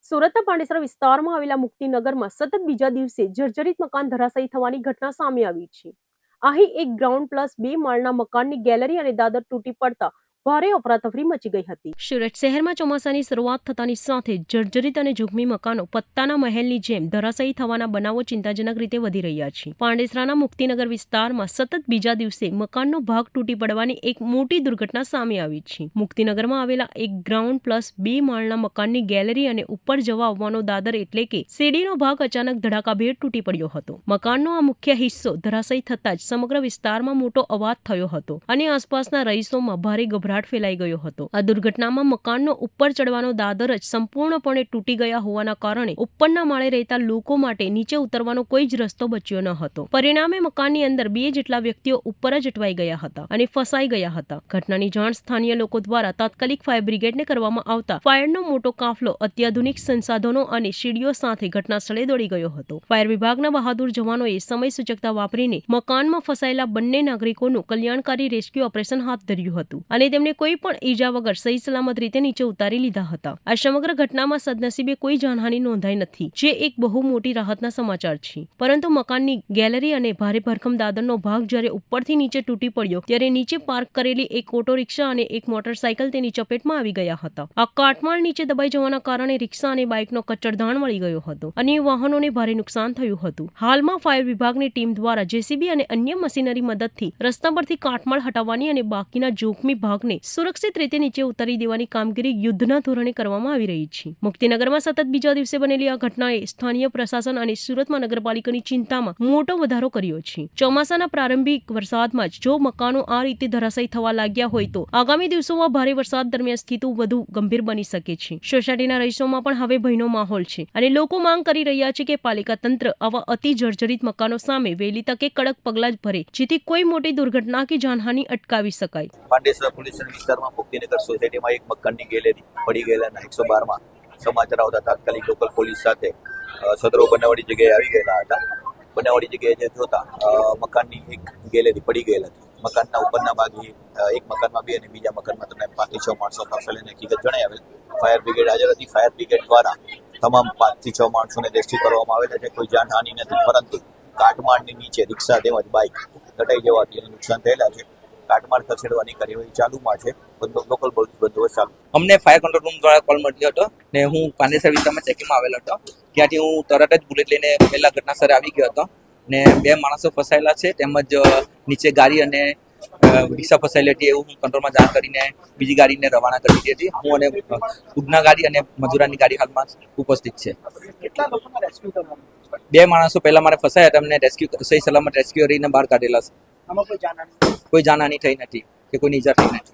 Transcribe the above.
સુરતના પાંડેસરા વિસ્તારમાં આવેલા મુક્તિનગરમાં સતત બીજા દિવસે જર્જરિત મકાન ધરાશાયી થવાની ઘટના સામે આવી છે. અહીં એક ગ્રાઉન્ડ પ્લસ 2 માળના મકાનની ગેલેરી અને દાદર તૂટી પડતા ભારે અફરાતફરી મચી ગઈ હતી. સુરત શહેરમાં ચોમાસાની શરૂઆત થતાની સાથે જર્જરિત અને જોખમી મકાનો પત્તાના મહેલની જેમ ધરાશાયી થવાના બનાવો ચિંતાજનક રીતે વધી રહ્યા છે. પાંડેસરાના મુક્તિનગર વિસ્તારમાં સતત બીજા દિવસે મકાનનો ભાગ તૂટી પડવાની એક મોટી દુર્ઘટના સામે આવી છે. મુક્તિનગરમાં આવેલા એક ગ્રાઉન્ડ પ્લસ 2 માળના મકાનની ગેલેરી અને ઉપર જવા આવવાનો દાદર એટલે કે સીડીનો ભાગ અચાનક ધડાકાભેર તૂટી પડ્યો હતો. મકાનનો આ મુખ્ય હિસ્સો ધરાશાયી થતાં જ સમગ્ર વિસ્તારમાં મોટો અવાજ થયો હતો અને આસપાસના રહીશોમાં ભારે ગભરાટ ફેલાઈ ગયો હતો. આ દુર્ઘટનામાં મકાનનો ઉપર ચડવાનો દાદર જ સંપૂર્ણપણે તૂટી ગયા હોવાના કારણે ઉપરના માળે રહેતા લોકો માટે નીચે ઉતરવાનો કોઈ જ રસ્તો બચ્યો ન હતો. પરિણામે મકાનની અંદર 2 જેટલા વ્યક્તિઓ ઉપર જ અટવાઈ ગયા હતા અને ફસાઈ ગયા હતા. ઘટનાની જાણ સ્થાનિય લોકો દ્વારા તાત્કાલિક ફાયર બ્રિગેડને કરવામાં આવતા ફાયરનો મોટો કાફલો અત્યાધુનિક સંસાધનો અને સીડીઓ સાથે ઘટના સ્થળે દોડી ગયો હતો. ફાયર વિભાગના બહાદુર જવાનોએ સમય સૂચકતા વાપરીને મકાનમાં ફસાયેલા બંને નાગરિકોનું કલ્યાણકારી રેસ્ક્યુ ઓપરેશન હાથ ધર્યું હતું અને તેમને કોઈ પણ ઈજા વગર સહી સલામત રીતે નીચે ઉતારી લીધા હતા. આ સમગ્ર ઘટનામાં સદનસીબે કોઈ જાનહાનિ નોંધાઈ નથી, જે એક બહુ મોટી રાહતના સમાચાર છે. પરંતુ મકાનની ગેલેરી અને ભારે ભરખમ દાદરનો ભાગ જ્યારે ઉપરથી નીચે તૂટી પડ્યો ત્યારે નીચે પાર્ક કરેલી એક ઓટો રિક્ષા અને એક મોટરસાયકલ તેની ચપેટમાં આવી ગયા હતા. આ કાટમાળ નીચે દબાઈ જવાના કારણે રિક્ષા અને બાઇકનો કચ્ચરદાણ વળી ગયો હતો અને વાહનોને ભારે નુકસાન થયું હતું. હાલમાં ફાયર વિભાગની ટીમ દ્વારા જેસીબી અને અન્ય મશીનરી મદદથી રસ્તા પરથી કાટમાળ હટાવવાની અને બાકીના જોખમી ભાગને સુરક્ષિત રીતે નીચે ઉતારી દેવાની કામગીરી યુદ્ધના ધોરણે કરવામાં આવી રહી છે. મુક્તિનગરમાં સતત બીજા દિવસે બનેલી આ ઘટનાએ સ્થાનિય પ્રશાસન અને સુરત મહાનગરપાલિકાની ચિંતામાં મોટો વધારો કર્યો છે. ચોમાસાના પ્રારંભિક વરસાદમાં જ જો મકાનો આ રીતે ધરાશાયી થવા લાગ્યા હોય તો આગામી દિવસોમાં ભારે વરસાદ દરમિયાન સ્થિતિ વધુ ગંભીર બની શકે છે. સોસાયટીના રહીશોમાં પણ હવે ભયનો માહોલ છે અને લોકો માંગ કરી રહ્યા છે કે પાલિકા તંત્ર આવા અતિ જર્જરિત મકાનો સામે વહેલી તકે કડક પગલાં ભરે, જેથી કોઈ મોટી દુર્ઘટના કે જાનહાનિ અટકાવી શકાય. પાંડેસરા પોલીસ વિસ્તારમાં મુક્તિનગર સોસાયટીમાં એક મકાનની ગેલેરી પડી ગયેલા 112માં સમાચાર આવતા તાત્કાલિક લોકલ પોલીસ સાથે સદરો બનાવડી જગ્યાએ આવી ગયેલા હતા. બનાવડી જગ્યાએ જે જોતા મકાનની એક ગેલેરી પડી ગયેલ હતી. મકાનના ઉપરના ભાગે એક મકાનમાં 2 અને બીજા મકાનમાં તમને 5 થી 6 માણસો ફસાયેલી હકીકત જણાવેલ. ફાયર બ્રિગેડ હાજર હતી. ફાયર બ્રિગેડ દ્વારા તમામ 5 થી 6 માણસોને રેસ્ક્યુ કરવામાં આવેલા છે. કોઈ જાનહાનિ નથી, પરંતુ કાટમાળની નીચે રિક્ષા તેમજ બાઇક દટાઈ જવાથી નુકસાન થયેલા છે. કાટમાળ ખસેડવાની કાર્યવાહી ચાલુમાં છે. લોકલ બંદોબસ્ત ચાલુ. અમને ફાયર કંટ્રોલ રૂમ દ્વારા કોલ મળ્યો હતો ને હું પાંડેસરા વિસ્તારમાં ચેકિંગમાં આવેલો હતો. ત્યાંથી હું તરત જ બુલેટ લઈને પહેલા ઘટના સ્થળે આવી ગયો હતો ને 2 માણસો ફસાયેલા છે તેમજ નીચે ગાડી અને રિક્ષા ફસાયેલી હતી એવું હું કંટ્રોલમાં જાણ કરીને બીજી ગાડીને રવાના કરી દીધી હતી. હું અને ઉડના ગાડી અને મજૂરાની ગાડી હાલમાં ઉપસ્થિત છે. કેટલા લોકોને રેસ્ક્યુ કરવાનું? 2 માણસો પહેલા મારે ફસાયા હતા, એમને રેસ્ક્યુ સહી સલામત રેસ્ક્યુ કરીને બહાર કાઢેલા છે. આમાં કોઈ જાનહાનિ? કોઈ જાનહાનિ થઈ નથી કે કોઈ ઈજા થઈ નથી.